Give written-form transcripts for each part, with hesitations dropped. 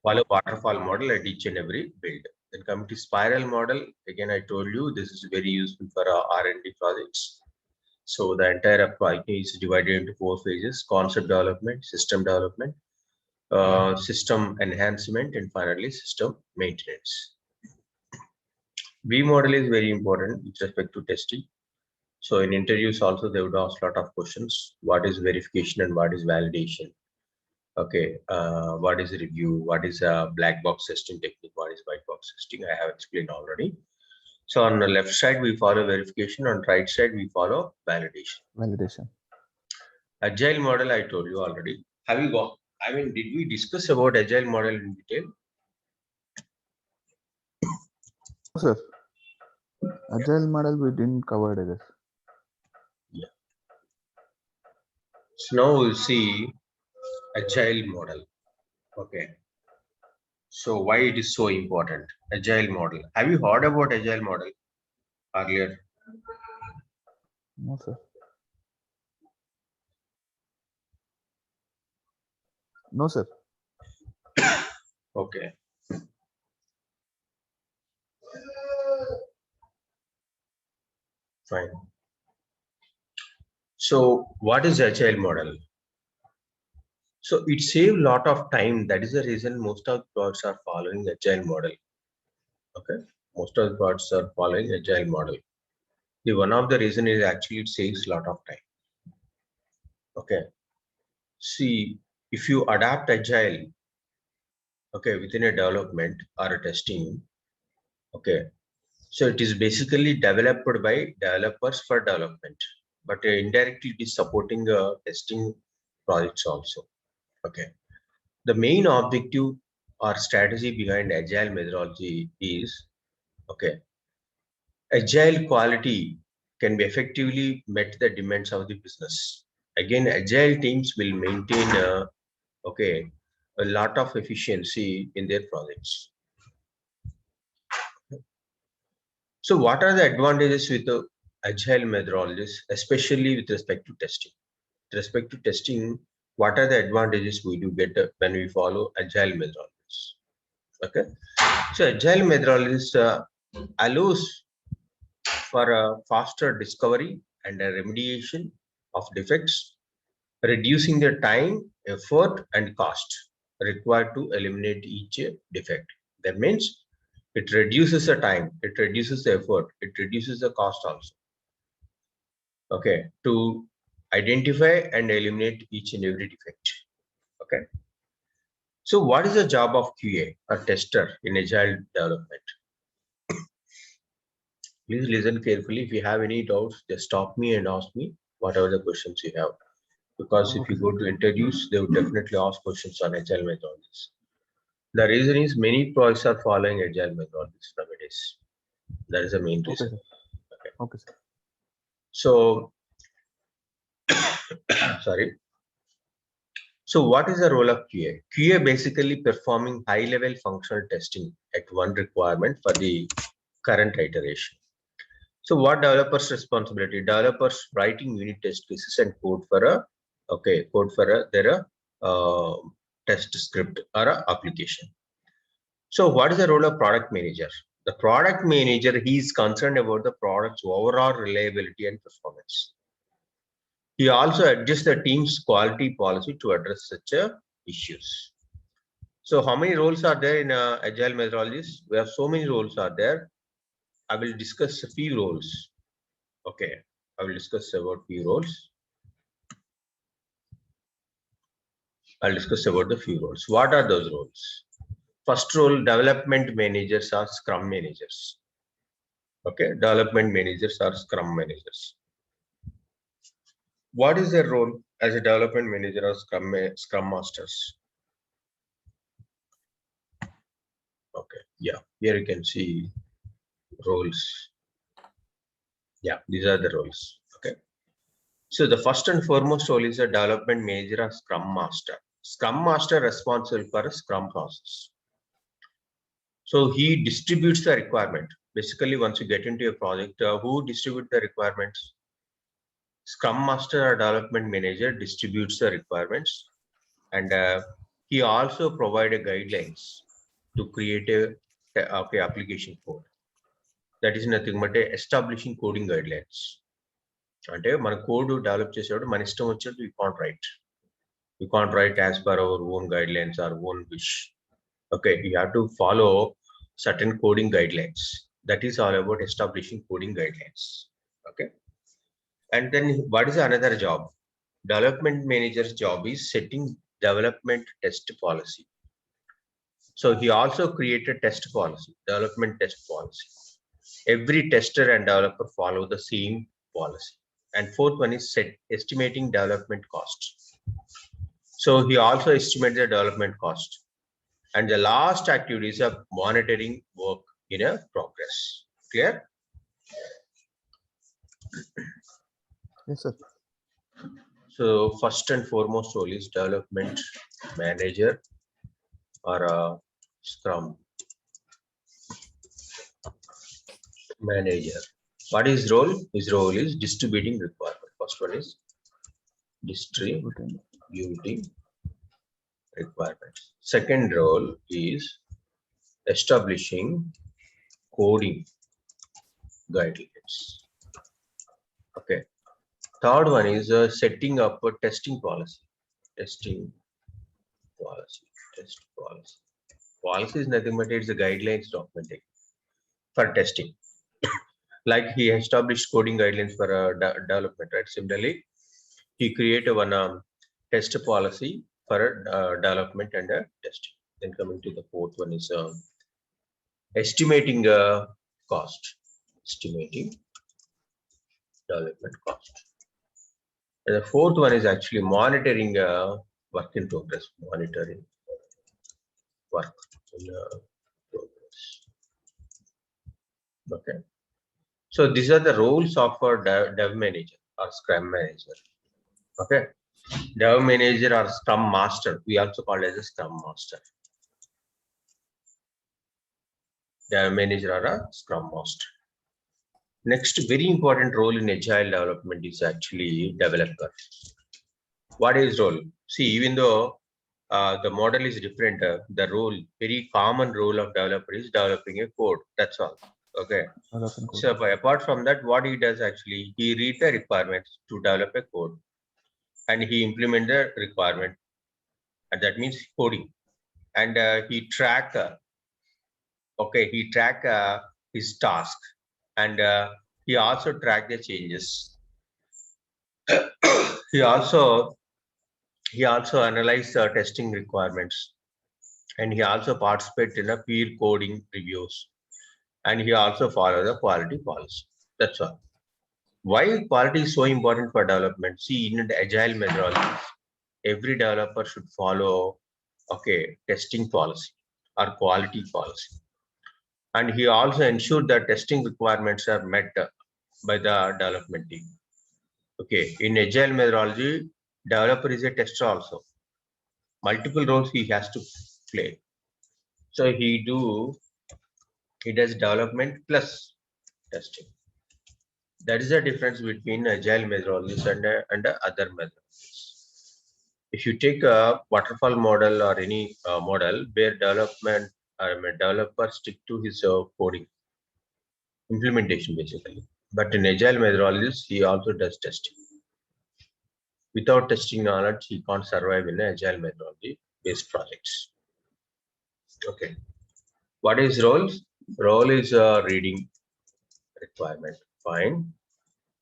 follow waterfall model at each and every build. Then coming to spiral model, again I told you this is very useful for R&D projects. So the entire project is divided into 4 phases: concept development, system development, system enhancement, and finally system maintenance. V model is very important with respect to testing. So in interviews also they would ask a lot of questions. What is verification and what is validation? Okay, what is review? What is a black box testing technique? What is white box testing? I have explained already. So on the left side we follow verification, on right side we follow validation. Validation. Agile model I told you already. Have you got? I mean, did we discuss about agile model in detail? Sir, agile model we didn't cover it, I guess. Yeah. So now we'll see agile model. Okay. So why it is so important? Agile model. Have you heard about agile model earlier? No, sir. No, sir. Okay. Fine. So what is agile model? So it saves a lot of time. That is the reason most of the products are following agile model. Okay. Most of the products are following agile model. The one of the reason is actually it saves a lot of time. Okay. See, if you adapt agile, okay, within a development or a testing, okay, so it is basically developed by developers for development, but indirectly it is supporting testing projects also. Okay. The main objective or strategy behind agile methodology is, okay, agile quality can be effectively met the demands of the business. Again, agile teams will maintain okay, a lot of efficiency in their projects. So what are the advantages with the agile methodologies, especially with respect to testing? With respect to testing, what are the advantages we do get when we follow agile methodologies? Okay, so agile methodologies allows for a faster discovery and a remediation of defects, reducing the time, effort, and cost required to eliminate each defect. That means it reduces the time, it reduces the effort, it reduces the cost also. Okay, to identify and eliminate each and every defect. Okay. So what is the job of QA, a tester in agile development? Please listen carefully. If you have any doubts, just stop me and ask me whatever the questions you have. Because if Okay, you go to interviews, they would definitely ask questions on agile methodologies. The reason is many projects are following agile methodologies nowadays. That is the main okay, reason. sir. Okay. Okay, sir. So, sorry. So what is the role of QA? QA basically performing high-level functional testing at one requirement for the current iteration. So what developers' responsibility? Developers writing unit test cases and code for a their test script or a application. So what is the role of product manager? The product manager, he is concerned about the product's overall reliability and performance. He also adjusts the team's quality policy to address such issues. So how many roles are there in agile methodologies? We have so many roles are there. I will discuss a few roles. Okay, I will discuss about few roles. I'll discuss about the few roles. What are those roles? First role, development managers are scrum managers. Okay, development managers are scrum managers. What is their role as a development manager or scrum masters? Okay, yeah, here you can see roles. Yeah, these are the roles. Okay, so the first and foremost role is a development manager or scrum master. Scrum master responsible for a scrum process. So he distributes the requirement. Basically, once you get into a project, who distributes the requirements? Scrum master or development manager distributes the requirements, and he also provided guidelines to create a application code. That is nothing but establishing coding guidelines. అంటే మన code develop చేసేటప్పుడు మన ఇష్టం వచ్చేది we can't write as per our own guidelines or own wish. Okay, you have to follow certain coding guidelines. That is all about establishing coding guidelines. Okay, and then what is another job? Development manager's job is setting development test policy. So he also created test policy, development test policy. Every tester and developer follow the same policy. And fourth one is estimating development cost. So he also estimates the development cost. And the last activity is of monitoring work in a progress. Clear? Yes, sir. So first and foremost role is development manager or a Scrum manager. What is role? His role is distributing requirement. First one is distributing requirements. Second role is establishing coding guidelines. Okay. Third one is setting up a testing policy. Testing policy. Test policy. Policy is nothing but it's a guidelines documenting for testing. Like he established coding guidelines for development, right? Similarly, he created one test policy for development and testing. Then coming to the fourth one is estimating cost. Estimating development cost. And the fourth one is actually monitoring work in progress. Monitoring work in progress. Okay. So these are the roles of a dev manager or Scrum manager. Okay. Dev manager or Scrum master. We also call it as a Scrum master. Dev manager or a Scrum master. Next, very important role in agile development is actually developer. What is role? See, even though the model is different, the role, very common role of developer is developing a code. That's all. Okay. So apart from that, what he does actually, he reads the requirements to develop a code and he implement the requirement, and that means coding. And he track, his task, and he also track the changes. he also analyze testing requirements, and he also participate in a peer coding reviews, and he also follow the quality policy. That's all. Why quality is so important for development? See, in the agile methodology, every developer should follow testing policy or quality policy, and he also ensured that testing requirements are met by the development team. Okay, in agile methodology, developer is a tester also. Multiple roles he has to play. So he does development plus testing. That is the difference between agile methodologies and other methodologies. If you take a waterfall model or any model where developer stick to his coding implementation basically, but in agile methodologies he also does testing. Without testing knowledge, he can't survive in agile methodology based projects. Okay, what is roles? Role is reading requirement. Fine.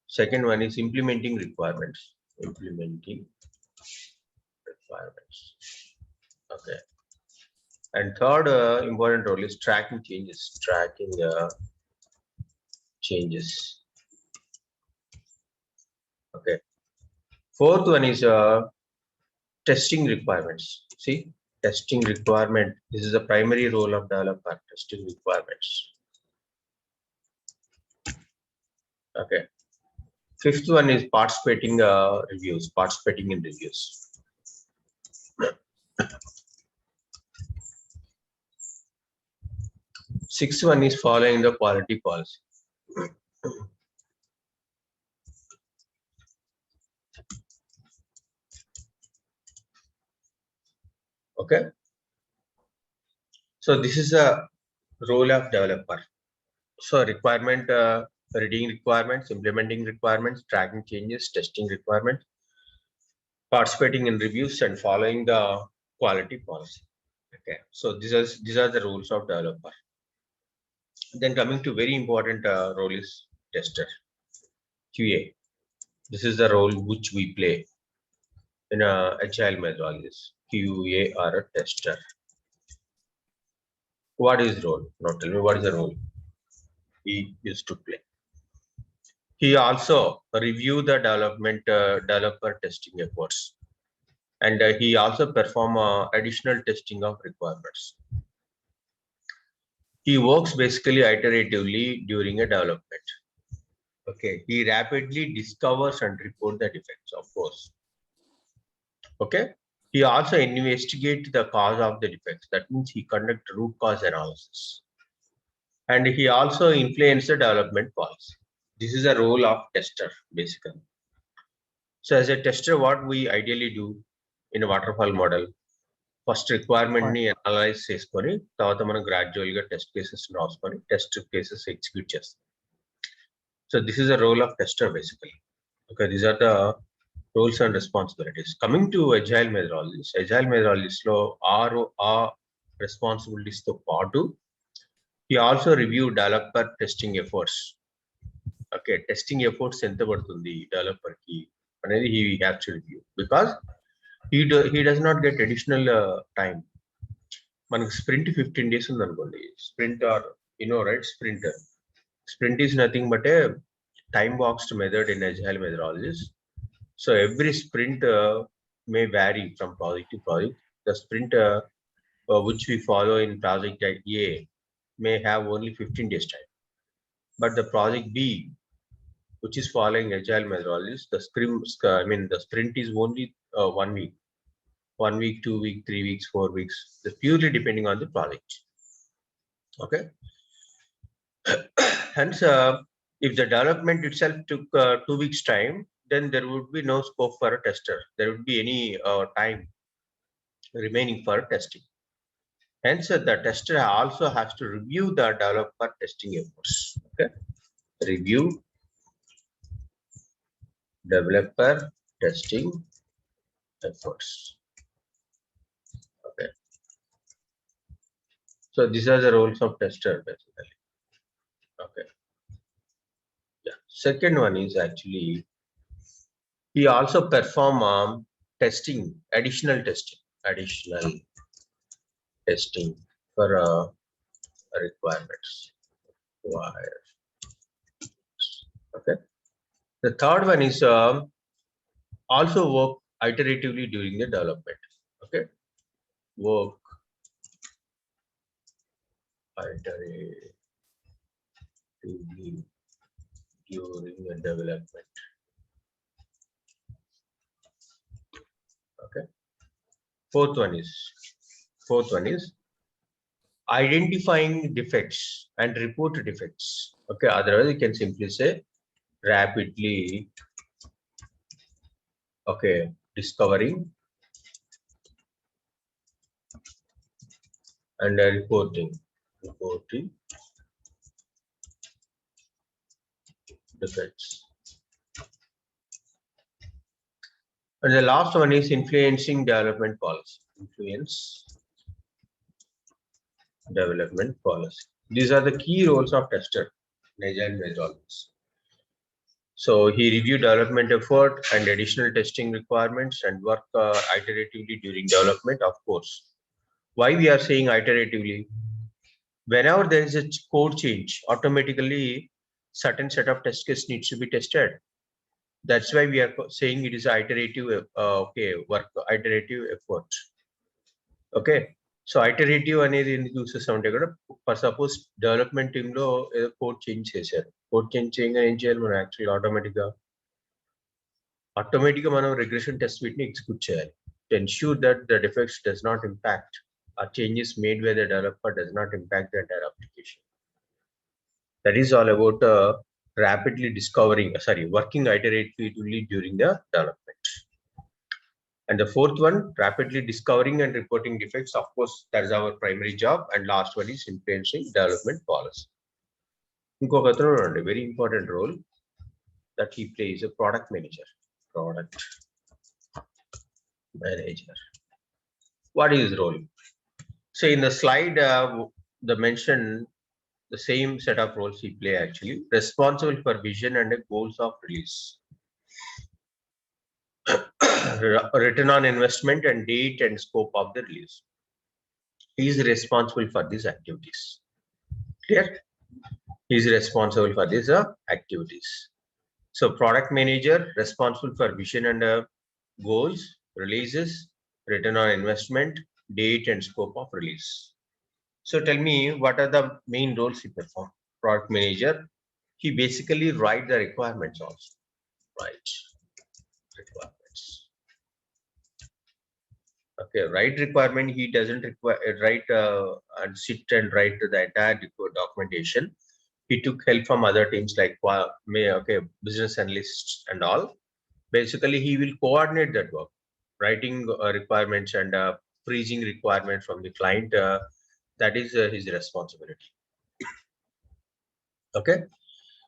Second one is implementing requirements. Implementing requirements. Okay. And third important role is tracking changes. Tracking changes. Okay. Fourth one is testing requirements. See, testing requirement. This is the primary role of developer. Testing requirements. Okay. Fifth one is participating reviews. Participating in reviews. Sixth one is following the quality policy. Okay. So this is a role of developer. So requirement, reading requirements, implementing requirements, tracking changes, testing requirements, participating in reviews, and following the quality policy. Okay. So these are the roles of developer. Then coming to very important role is tester, QA. This is the role which we play in agile methodologies. QA or a tester. What is role? Now tell me what is the role he used to play. He also review the developer testing efforts, and he also perform additional testing of requirements. He works basically iteratively during a development. Okay, he rapidly discovers and report the defects, of course. Okay, he also investigates the cause of the defects. That means he conduct root cause analysis, and he also influence the development policy. This is a role of tester basically. So as a tester, what we ideally do in a waterfall model, first requirement ni analyze చేసుకొని తర్వాత మనం gradual గా test cases రాసుకొని test cases execute చేస్తాం. So this is a role of tester basically. Okay, these are the roles and responsibilities. Coming to agile methodologies లో ఆ responsibilities తో పాటు he also review developer testing efforts. Okay, testing efforts ఎంత పడుతుంది developer కి అనేది he has to review because he does not get additional time. మనకు sprint 15 days ఉంది అనుకోండి, sprint or right, sprint is nothing but a time boxed method in agile methodologies. So every sprint may vary from project to project. The sprint which we follow in project A may have only 15 days time, but the project B, which is following agile methodologies, the sprint is only 1 week, 1 week, 2 weeks, 3 weeks, 4 weeks, purely depending on the project. Okay. Hence, if the development itself took 2 weeks time, then there would be no scope for a tester. There would be any time remaining for testing. Hence, the tester also has to review the developer testing efforts. Okay, review developer testing efforts. Okay, so these are the roles of tester basically. Okay, yeah. Second one is actually he also perform testing, additional testing for requirements. Okay. The third one is also work iteratively during the development. Okay. Work iteratively during the development. Okay. Fourth one is identifying defects and report defects. Okay, otherwise you can simply say rapidly, okay, discovering and reporting defects. And the last one is influencing development policy. Development policy. These are the key roles of tester in agile methodologies. So he reviewed development effort and additional testing requirements and work iteratively during development, of course. Why we are saying iteratively? Whenever there is a code change, automatically certain set of test cases needs to be tested. That's why we are saying it is iterative iterative effort. Okay, so iterative అనేది ఎందుకు use చేస్తా ఉంటే కూడా for suppose development team లో ఏదో code change చేశారు, code change చేయగా ఏం చేయాలి మనం యాక్చువల్లీ ఆటోమేటిక్ గా మనం రిగ్రెషన్ టెస్ట్ వీటిని ఎగ్జిక్యూట్ చేయాలి to ensure that the defects does not impact or changes made by the developer does not impact the entire application. That is all about working iteratively during the development. And the fourth one, rapidly discovering and reporting defects. Of course, that is our primary job. And last one is influencing development policy. A very important role that he plays, a product manager. Product manager. What is his role? So in the slide, the mention the same set of roles he play actually. Responsible for vision and goals of release. Return on investment and date and scope of the release. He is responsible for these activities. Clear? He is responsible for these activities. So product manager responsible for vision and goals, releases, return on investment, date and scope of release. So tell me, what are the main roles he performs? Product manager, he basically write the requirements also. Right. Requirements. Okay, write requirement, he doesn't require write and sit and write the entire documentation. He took help from other teams like business analysts and all. Basically, he will coordinate that work, writing requirements and freezing requirements from the client. That is his responsibility. Okay,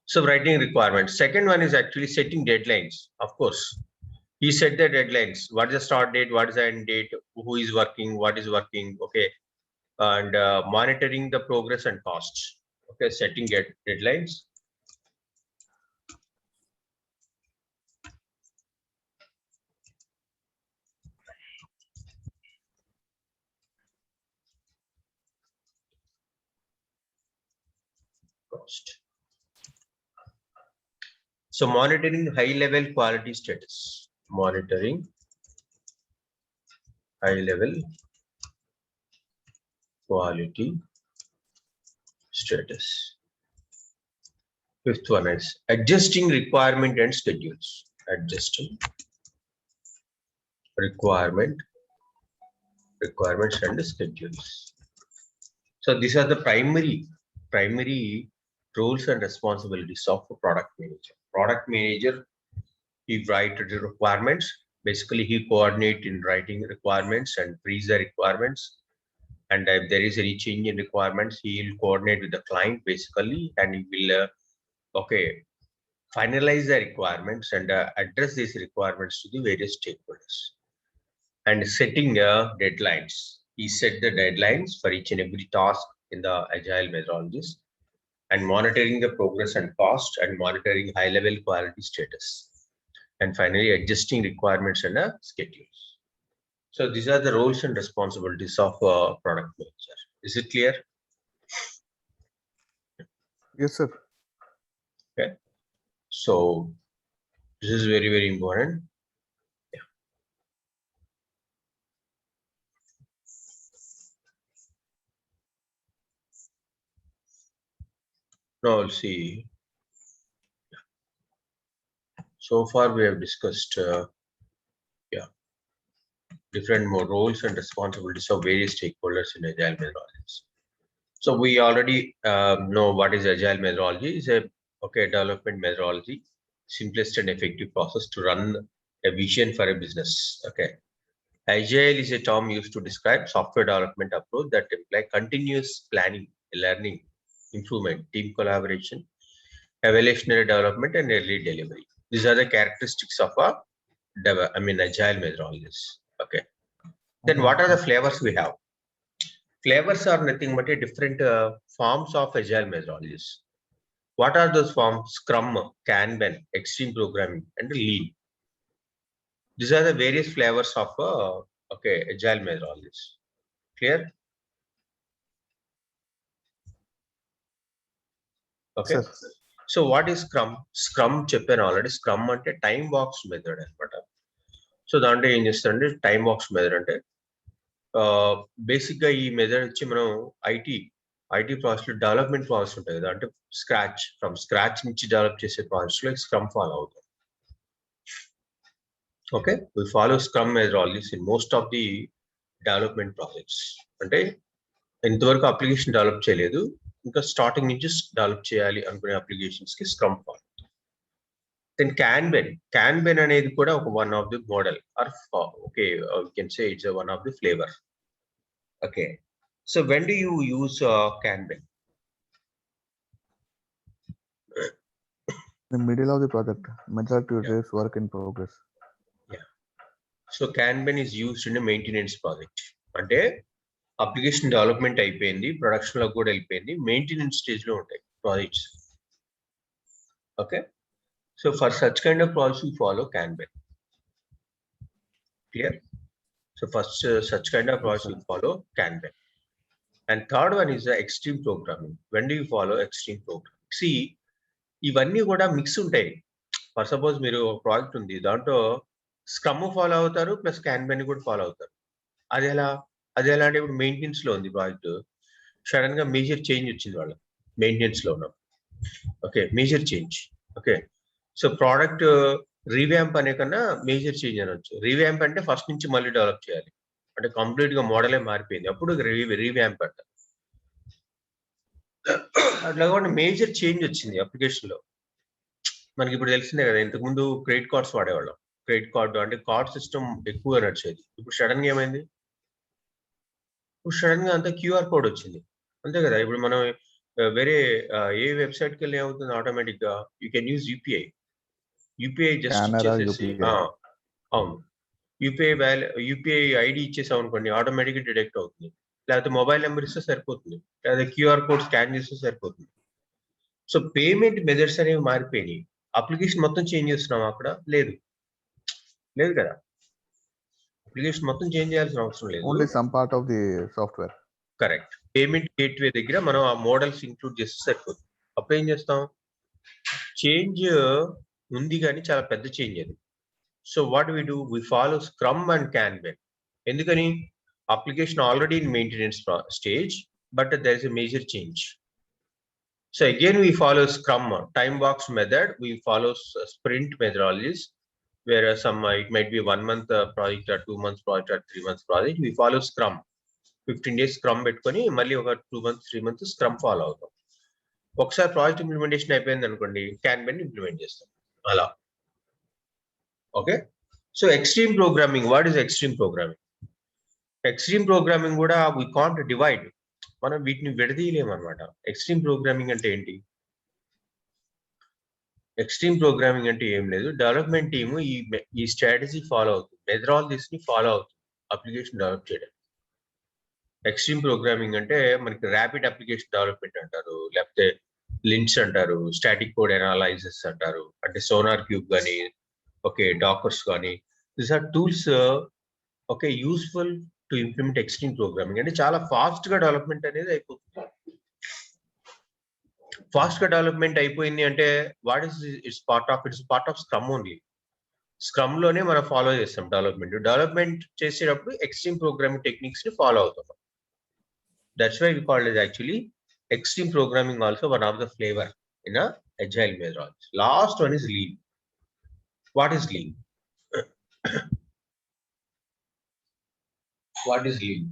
so writing requirements. Second one is actually setting deadlines. Of course, he set the deadlines. What is the start date? What is the end date? Who is working? What is working? Okay, and monitoring the progress and costs. Okay, setting deadlines. Cost. So monitoring high-level quality status. Monitoring high-level quality status. Fifth one is adjusting requirement and schedules. Adjusting requirements and schedules. So these are the primary roles and responsibilities of a product manager. Product manager, he write the requirements. Basically, he coordinate in writing requirements and freeze the requirements. And if there is any change in requirements, he will coordinate with the client basically, and he will finalize the requirements and address these requirements to the various stakeholders. And setting deadlines. He set the deadlines for each and every task in the agile methodologies, and monitoring the progress and cost, and monitoring high-level quality status, and finally adjusting requirements and schedules. So these are the roles and responsibilities of a product manager. Is it clear? Yes, sir. Okay. So this is very, very important. Yeah. Now we'll see. So far we have discussed different more roles and responsibilities of various stakeholders in agile methodologies. So we already know what is agile methodology. Is a development methodology, simplest and effective process to run a vision for a business. Okay, agile is a term used to describe software development approach that imply continuous planning, learning, improvement, team collaboration, evolutionary development, and early delivery. These are the characteristics of a agile methodologies. Okay, then what are the flavors we have? Flavors are nothing but a different forms of agile methodologies. What are those forms? Scrum, Kanban, Extreme Programming, and Lean. These are the various flavors of agile methodologies. Clear? Okay. Sir. So what is Scrum? Scrum చెప్పాను ఆల్రెడీ. Scrum అంటే time box method అనమాట. So దాంట్లో ఏం చేస్తారంటే time box method అంటే basic గా ఈ మెథడ్ వచ్చి మనం ఐటీ ప్రాసెస్ లో డెవలప్మెంట్ ప్రాసెస్ ఉంటాయి కదా, అంటే ఫ్రమ్ స్క్రాచ్ నుంచి డెవలప్ చేసే ప్రాసెస్ లో స్క్రమ్ ఫాలో అవుతాం. Okay, we follow scrum methodologies in most of the development projects. అంటే ఇంతవరకు అప్లికేషన్ డెవలప్ చేయలేదు, ఇంకా స్టార్టింగ్ నుంచి డెవలప్ చేయాలి అనుకునే అప్లికేషన్స్ కి స్క్రమ్ ఫాలో. Then Kanban అనేది కూడా ఒక one of the model or okay, you can say it's one of the flavor. Okay, so when do you use Kanban? The middle of the project, majority is work in progress. Yeah. So Kanban is used in a maintenance project. అంటే application development అయిపోయింది, production లో కూడా వెళ్ళిపోయింది, maintenance stage లో ఉంటాయి projects. Okay, so for such kind of projects you follow Kanban. Clear? So first such kind of projects you follow Kanban. And third one is the extreme programming. When do you follow extreme programming? See, ఇవన్నీ కూడా mix ఉంటాయి. For suppose మీరు ఒక project ఉంది, దాంట్లో scrum follow అవుతారు plus Kanban కూడా follow అవుతారు. అది ఎలా అంటే ఇప్పుడు మెయింటెనెన్స్ లో ఉంది ప్రాజెక్ట్, సడన్ గా మేజర్ చేంజ్ వచ్చింది వాళ్ళ మెయింటెనెన్స్ లో ఉన్నాం. Okay, major change. Okay, so product revamp అనే కన్నా మేజర్ చేంజ్ అనొచ్చు. రీవ్యాంప్ అంటే ఫస్ట్ నుంచి మళ్ళీ డెవలప్ చేయాలి, అంటే కంప్లీట్ గా మోడలే మారిపోయింది, అప్పుడు రీవ్యాంప్ అంట. అట్లా కూడా మేజర్ చేంజ్ వచ్చింది అప్లికేషన్ లో. మనకి ఇప్పుడు తెలిసిందే కదా, ఇంతకుముందు క్రెడిట్ కార్డ్స్ వాడేవాళ్ళం. క్రెడిట్ కార్డు అంటే కార్డ్ సిస్టమ్ ఎక్కువగా నడిచేది. ఇప్పుడు సడన్ గా ఏమైంది, ఇప్పుడు సడన్ గా అంతా క్యూఆర్ కోడ్ వచ్చింది, అంతే కదా. ఇప్పుడు మనం వేరే ఏ వెబ్సైట్కి వెళ్ళి ఏమవుతుంది, ఆటోమేటిక్ గా you can use UPI just ఇచ్చేసేసి. అవును, యూపీఐ ఐడి ఇచ్చేసాం అనుకోండి, ఆటోమేటిక్ గా డిటెక్ట్ అవుతుంది. లేకపోతే మొబైల్ నెంబర్ ఇస్తే సరిపోతుంది, లేదా క్యూఆర్ కోడ్ స్కాన్ చేస్తే సరిపోతుంది. సో పేమెంట్ మెథడ్స్ అనేవి మారిపోయినాయి. అప్లికేషన్ మొత్తం చేంజ్ చేస్తున్నాం అక్కడ? లేదు కదా, అప్లికేషన్ మొత్తం చేంజ్ చేయాల్సిన అవసరం లేదు. Only some part of the software. Correct. Payment gateway దగ్గర మనం ఆ మోడల్స్ ఇంక్లూడ్ చేస్తే సరిపోతుంది. అప్పుడు ఏం చేస్తాం, చేంజ్ ఉంది కానీ చాలా పెద్ద చేంజ్ అది. So what we do, we follow scrum and Kanban. ఎందుకని, application already in maintenance stage, but there is a major change. So again we follow Scrum time box method. We follow sprint methodologies, where some it might be 1 month project or 2 months project or 3 months project. We follow Scrum 15 days Scrum పెట్టుకొని మళ్ళీ ఒక 2 months 3 months Scrum follow అవుతాం. ఒకసారి project implementation అయిపోయింది అనుకోండి, Kanban implement చేస్తాం అలా. Okay, so extreme programming. What is extreme programming? Extreme programming కూడా వి కాంట్ డివైడ్, మనం వీటిని విడదీయలేము అనమాట. ఎక్స్ట్రీమ్ ప్రోగ్రామింగ్ అంటే ఏంటి? ఎక్స్ట్రీమ్ ప్రోగ్రామింగ్ అంటే ఏం లేదు, డెవలప్మెంట్ టీమ్ ఈ స్ట్రాటజీ ఫాలో అవుతుంది, మెథడాలజీస్ ని ఫాలో అవుతుంది అప్లికేషన్ డెవలప్ చేయడం. ఎక్స్ట్రీమ్ ప్రోగ్రామింగ్ అంటే మనకి ర్యాపిడ్ అప్లికేషన్ డెవలప్మెంట్ అంటారు, లేకపోతే లింక్స్ అంటారు, స్టాటిక్ కోడ్ అనాలైసిస్ అంటారు, అంటే సోనార్ క్యూబ్ కానీ, ఓకే, డాకర్స్ కానీ. These are tools okay useful to implement extreme programming. అంటే చాలా ఫాస్ట్ గా డెవలప్మెంట్ అనేది అయిపోతుంది. ఫాస్ట్ గా డెవలప్మెంట్ అయిపోయింది అంటే what is it's part of scrum only. స్క్రమ్ లోనే మనం ఫాలో చేస్తాం డెవలప్మెంట్ చేసేటప్పుడు ఎక్స్ట్రీమ్ ప్రోగ్రామింగ్ టెక్నిక్స్ ని ఫాలో అవుతాం. That's why we called it actually extreme programming, also one of the flavour in agile methodology. Last one is lean. What is lean? What is lean?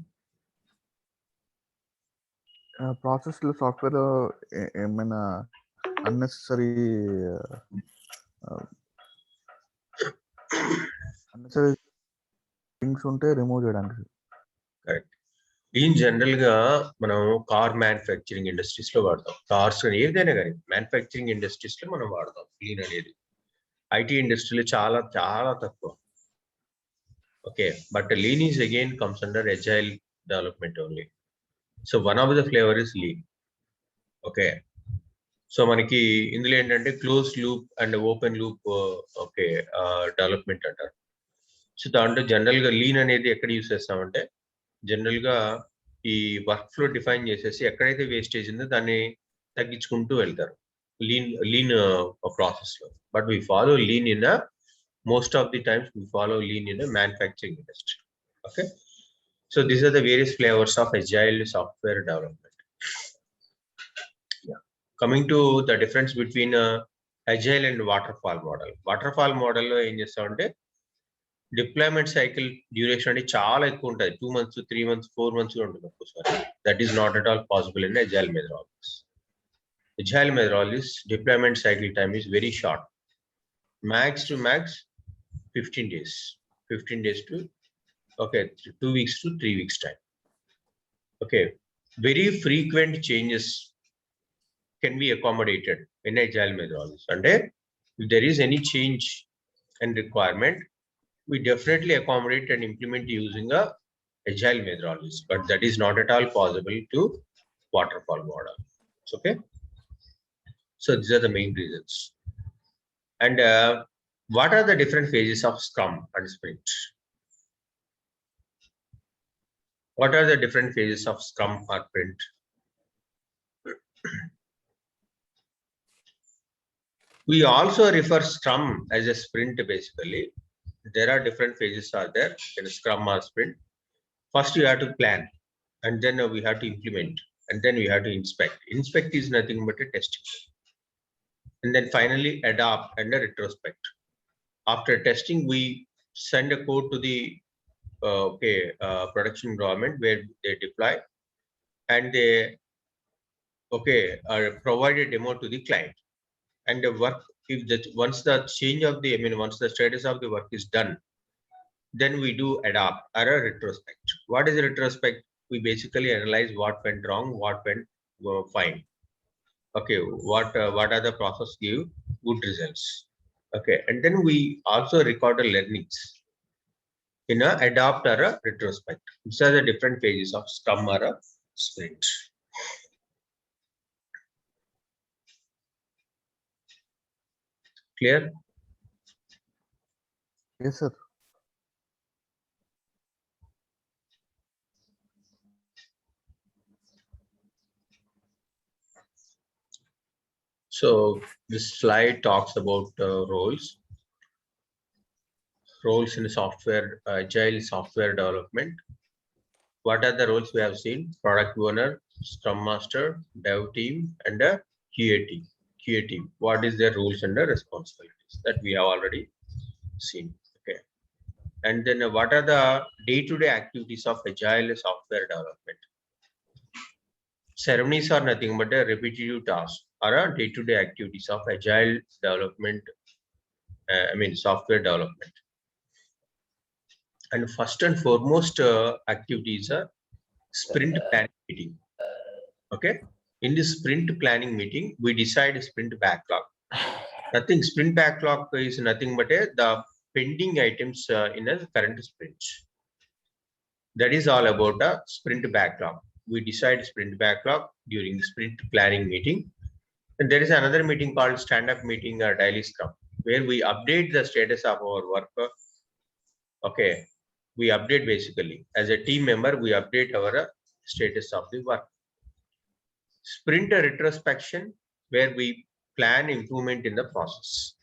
Process లో software ఏమైనా unnecessary things ఉంటే remove చేయడానికి. Correct. Lean general గా మనం car manufacturing industries లో వాడతాం. Cars ఏదైనా కానీ మ్యానుఫ్యాక్చరింగ్ ఇండస్ట్రీస్ లో మనం వాడతాం లీన్ అనేది. ఐటీ ఇండస్ట్రీలో చాలా చాలా తక్కువ. Okay, but lean is again comes under agile development only. So one of the flavor is lean. Okay, so మనకి ఇందులో ఏంటంటే close loop and open loop okay development అంటారు. సో దాంట్లో జనరల్ గా లీన్ అనేది ఎక్కడ యూస్ చేస్తామంటే, జనరల్ గా ఈ వర్క్ ఫ్లో డిఫైన్ చేసేసి ఎక్కడైతే వేస్టేజ్ ఉందో దాన్ని తగ్గించుకుంటూ వెళ్తారు లీన్ ప్రాసెస్ లో. But we follow lean in most of the times we follow lean in the manufacturing industry. Okay, so these are the various flavors of agile software development. Yeah, coming to the difference between agile and waterfall model. Waterfall model lo em chestamante deployment cycle duration ante chaala ekku untadi, 2 months 3 months 4 months lo untundi okkosari. That is not at all possible in agile methodologies. Agile methodologies deployment cycle time is very short, max to max 15 days. 15 days to, okay, 2 weeks to 3 weeks time. Okay, very frequent changes can be accommodated in agile methodology. And if there is any change and requirement, we definitely accommodate and implement using a agile methodology, but that is not at all possible to waterfall model. Okay, so these are the main reasons. And what are the different phases of Scrum and Sprint? What are the different phases of Scrum or Sprint? We also refer Scrum as a sprint basically. There are different phases are there in Scrum or Sprint. First you have to plan, and then we have to implement, and then we have to inspect. Inspect is nothing but a testing. And then finally adopt and a retrospect. After testing, we send a code to the production environment where they deploy, and they provide a demo to the client. And the work, if that once the change of the, once the status of the work is done, then we do adopt or a retrospect. What is a retrospect? We basically analyze what went wrong, what went fine. Okay, what are the process give good results. Okay, and then we also record the learnings in a adopt or a retrospect. These are the different phases of Scrum or a Sprint. Clear? Yes, sir. So this slide talks about roles. Roles in software, agile software development. What are the roles we have seen? Product owner, Scrum Master, Dev team, and a QA team. QA team. What is their roles and the responsibilities that we have already seen? Okay. And then what are the day-to-day activities of agile software development? Ceremonies are nothing but a repetitive task or a day-to-day activities of agile development. Software development. And first and foremost activities are sprint planning meeting. Okay, in this sprint planning meeting, we decide sprint backlog. Nothing, sprint backlog is nothing but the pending items in a current sprint. That is all about a sprint backlog. We decide sprint backlog during the sprint planning meeting. And there is another meeting called stand-up meeting or daily scrum, where we update the status of our work. Okay, we update basically as a team member, we update our status of the work. Sprint retrospection, where we plan improvement in the process.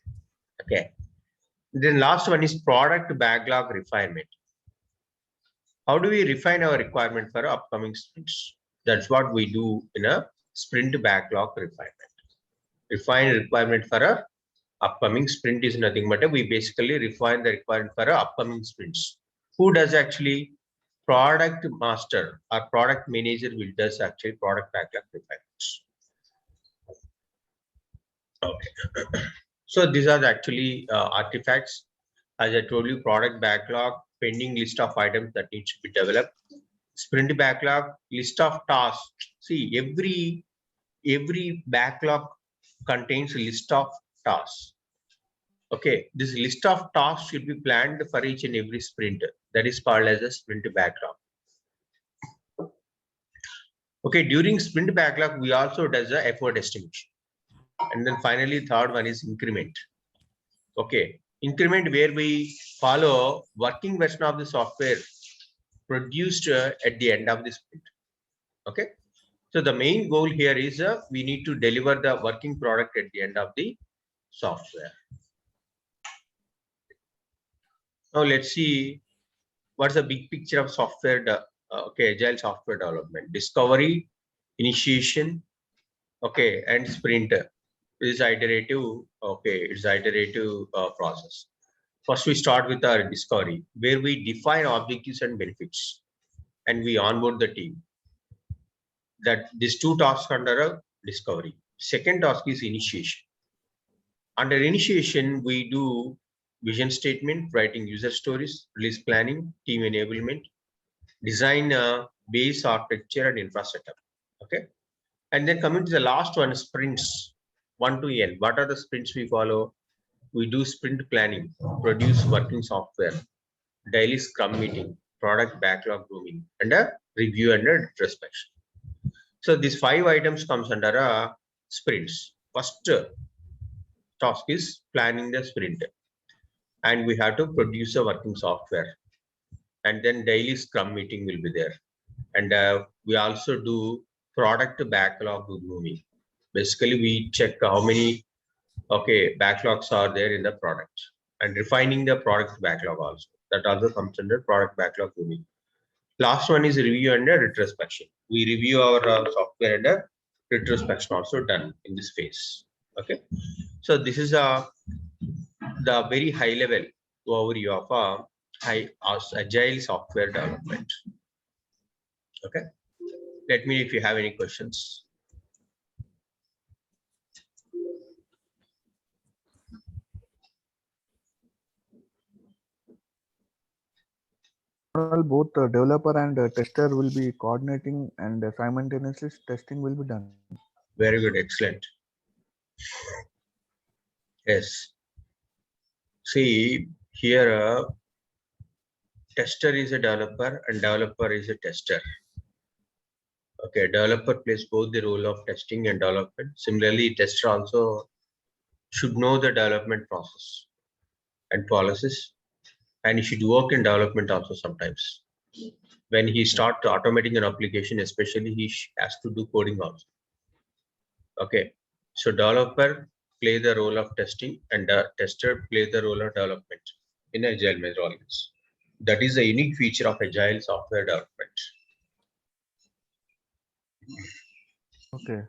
Okay. Then last one is product backlog refinement. How do we refine our requirement for upcoming sprints? That's what we do in a sprint backlog refinement. Refine requirement for a upcoming sprint is nothing but we basically refine the requirement for a upcoming sprints. Who does actually? Product master or product manager will does actually product backlog refinements. Okay. So these are actually artifacts. As I told you, product backlog, pending list of items that needs to be developed. Sprint backlog, list of tasks. See, every backlog contains a list of tasks. Okay, this list of tasks should be planned for each and every sprint. That is called as a sprint backlog. Okay, during sprint backlog, we also does a effort estimation. And then finally, third one is increment. Okay, increment where we follow working version of the software produced at the end of the sprint. Okay, so the main goal here is we need to deliver the working product at the end of the software. Now let's see what's the big picture of software. Agile software development: discovery, initiation, okay, and sprint is iterative. Okay, it's iterative process. First, we start with our discovery, where we define objectives and benefits, and we onboard the team. That these two tasks under a discovery. Second task is initiation. Under initiation, we do vision statement, writing user stories, release planning, team enablement, design base architecture and infra setup. Okay. And then coming to the last one, sprints 1 to n. What are the sprints we follow? We do sprint planning, produce working software, daily scrum meeting, product backlog grooming, and a review and a retrospection. So these 5 items comes under sprints. First task is planning the sprint, and we have to produce a working software, and then daily scrum meeting will be there, and we also do product backlog grooming. Basically, we check how many backlogs are there in the product, and refining the product backlog also. That also comes under product backlog grooming. Last one is review and a retrospection. We review our software and a retrospection also done in this phase. Okay, so this is the very high level overview of agile software development. Okay, let me know if you have any questions. Both developer and tester will be coordinating, and simultaneously testing will be done. Very good, excellent. Yes. See here, tester is a developer and developer is a tester. Okay, developer plays both the role of testing and development. Similarly, tester also should know the development process and policies, and he should work in development also sometimes. When he starts automating an application, especially, he has to do coding also. Okay, so developer play the role of testing and tester play the role of development in agile methodologies. That is a unique feature of agile software development. Okay.